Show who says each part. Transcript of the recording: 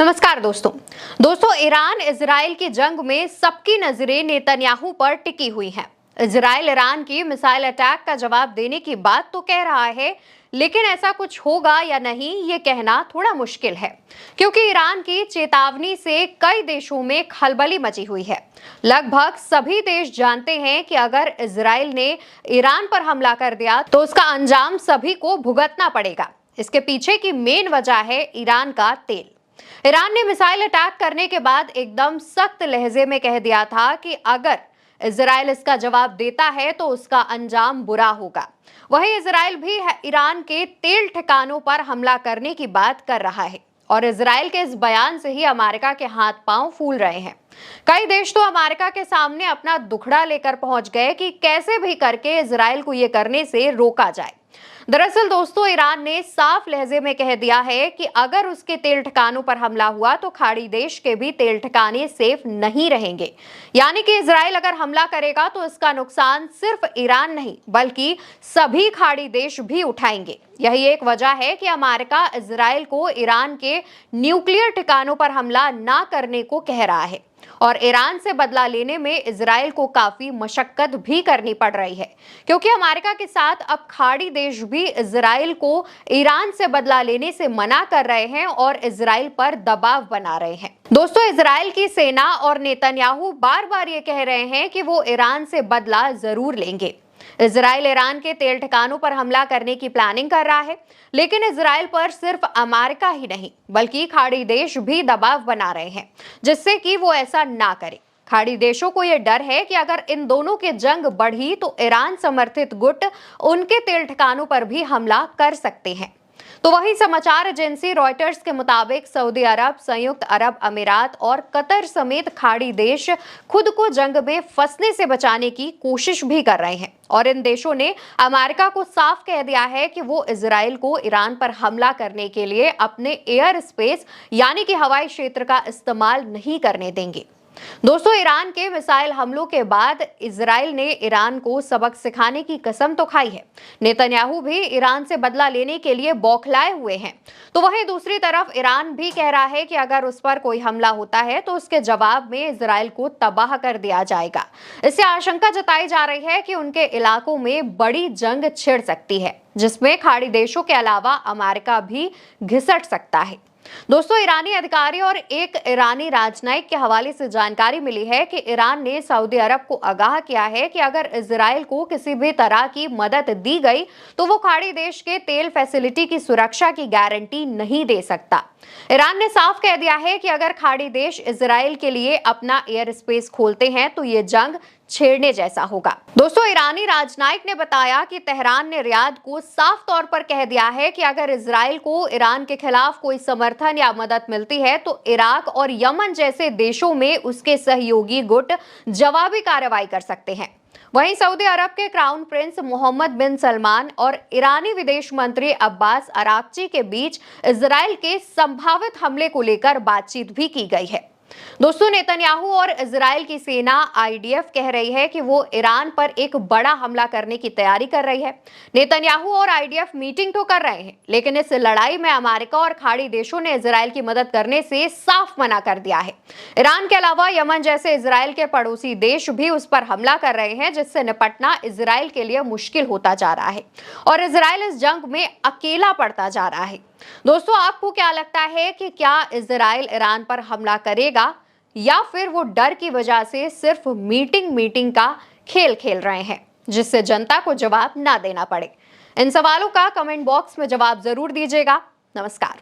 Speaker 1: नमस्कार दोस्तों Iran Israel की जंग में सबकी नजरें नेतन्याहू पर टिकी हुई हैं। इजराइल ईरान की मिसाइल अटैक का जवाब देने की बात तो कह रहा है, लेकिन ऐसा कुछ होगा या नहीं ये कहना थोड़ा मुश्किल है, क्योंकि ईरान की चेतावनी से कई देशों में खलबली मची हुई है। लगभग सभी देश जानते हैं कि अगर इजराइल ने ईरान पर हमला कर दिया तो उसका अंजाम सभी को भुगतना पड़ेगा। इसके पीछे की मेन वजह है ईरान का तेल। ईरान ने मिसाइल अटैक करने के बाद एकदम सख्त लहजे में कह दिया था कि अगर इजराइल इसका जवाब देता है तो उसका अंजाम बुरा होगा। वहीं इजराइल भी ईरान के तेल ठिकानों पर हमला करने की बात कर रहा है और इजराइल के इस बयान से ही अमेरिका के हाथ पांव फूल रहे हैं। कई देश तो अमेरिका के सामने अपना दुखड़ा लेकर पहुंच गए कि कैसे भी करके इजराइल को ये करने से रोका जाए। दरअसल दोस्तों, ईरान ने साफ लहजे में कह दिया है कि अगर उसके तेल ठिकानों पर हमला हुआ तो खाड़ी देश के भी तेल ठिकाने सेफ नहीं रहेंगे। यानी कि इजराइल अगर हमला करेगा तो इसका नुकसान सिर्फ ईरान नहीं बल्कि सभी खाड़ी देश भी उठाएंगे। यही एक वजह है कि अमेरिका इजराइल को ईरान के न्यूक्लियर ठिकानों पर हमला ना करने को कह रहा है और ईरान से बदला लेने में इजराइल को काफी मशक्कत भी करनी पड़ रही है, क्योंकि अमेरिका के साथ अब खाड़ी देश भी इजराइल को ईरान से बदला लेने से मना कर रहे हैं और इजराइल पर दबाव बना रहे हैं। दोस्तों, इजराइल की सेना और नेतन्याहू बार बार ये कह रहे हैं कि वो ईरान से बदला जरूर लेंगे। इजराइल ईरान के तेल ठिकानों पर हमला करने की प्लानिंग कर रहा है, लेकिन इजराइल पर सिर्फ अमेरिका ही नहीं बल्कि खाड़ी देश भी दबाव बना रहे हैं जिससे कि वो ऐसा ना करे। खाड़ी देशों को यह डर है कि अगर इन दोनों की जंग बढ़ी तो ईरान समर्थित गुट उनके तेल ठिकानों पर भी हमला कर सकते हैं। तो वही समाचार एजेंसी रॉयटर्स के मुताबिक सऊदी अरब, संयुक्त अरब अमीरात और कतर समेत खाड़ी देश खुद को जंग में फंसने से बचाने की कोशिश भी कर रहे हैं और इन देशों ने अमेरिका को साफ कह दिया है कि वो इजराइल को ईरान पर हमला करने के लिए अपने एयर स्पेस यानी कि हवाई क्षेत्र का इस्तेमाल नहीं करने देंगे। दोस्तों, ईरान के मिसाइल हमलों के बाद इजराइल ने ईरान को सबक सिखाने की कसम तो खाई है। नेतन्याहू भी ईरान से बदला लेने के लिए बौखलाए हुए हैं। तो वहीं दूसरी तरफ ईरान भी कह रहा है कि अगर उस पर कोई हमला होता है तो उसके जवाब में इजराइल को तबाह कर दिया जाएगा। इससे आशंका जताई जा रही है कि उनके इलाकों में बड़ी जंग छिड़ सकती है, जिसमें खाड़ी देशों के अलावा अमेरिका भी घिसट सकता है। दोस्तों, ईरानी अधिकारी और एक ईरानी राजनयिक के हवाले से जानकारी मिली है कि ईरान ने सऊदी अरब को आगाह किया है कि अगर इजराइल को किसी भी तरह की मदद दी गई तो वो खाड़ी देश के तेल फैसिलिटी की सुरक्षा की गारंटी नहीं दे सकता। ईरान ने साफ कह दिया है कि अगर खाड़ी देश इजराइल के लिए अपना एयर स्पेस खोलते हैं तो ये जंग छेड़ने जैसा होगा। दोस्तों, ईरानी राजनयिक ने बताया कि तेहरान ने रियाद को साफ तौर पर कह दिया है कि अगर इजराइल को ईरान के खिलाफ कोई समर्थन या मदद मिलती है तो इराक और यमन जैसे देशों में उसके सहयोगी गुट जवाबी कार्रवाई कर सकते हैं। वहीं सऊदी अरब के क्राउन प्रिंस मोहम्मद बिन सलमान और ईरानी विदेश मंत्री अब्बास अराक्ची के बीच इजराइल के संभावित हमले को लेकर बातचीत भी की गई है। दोस्तों, नेतन्याहू और इजराइल की सेना आईडीएफ कह रही है कि वो ईरान पर एक बड़ा हमला करने की तैयारी कर रही है। नेतन्याहू और आईडीएफ मीटिंग तो कर रहे हैं, लेकिन इस लड़ाई में अमेरिका और खाड़ी देशों ने इजराइल की मदद करने से साफ मना कर दिया है। ईरान के अलावा यमन जैसे इजराइल के पड़ोसी देश भी उस पर हमला कर रहे हैं, जिससे निपटना इजराइल के लिए मुश्किल होता जा रहा है और इजराइल इस जंग में अकेला पड़ता जा रहा है। दोस्तों, आपको क्या लगता है कि क्या इजराइल ईरान पर हमला करेगा या फिर वो डर की वजह से सिर्फ मीटिंग का खेल खेल रहे हैं जिससे जनता को जवाब ना देना पड़े? इन सवालों का कमेंट बॉक्स में जवाब जरूर दीजिएगा। नमस्कार।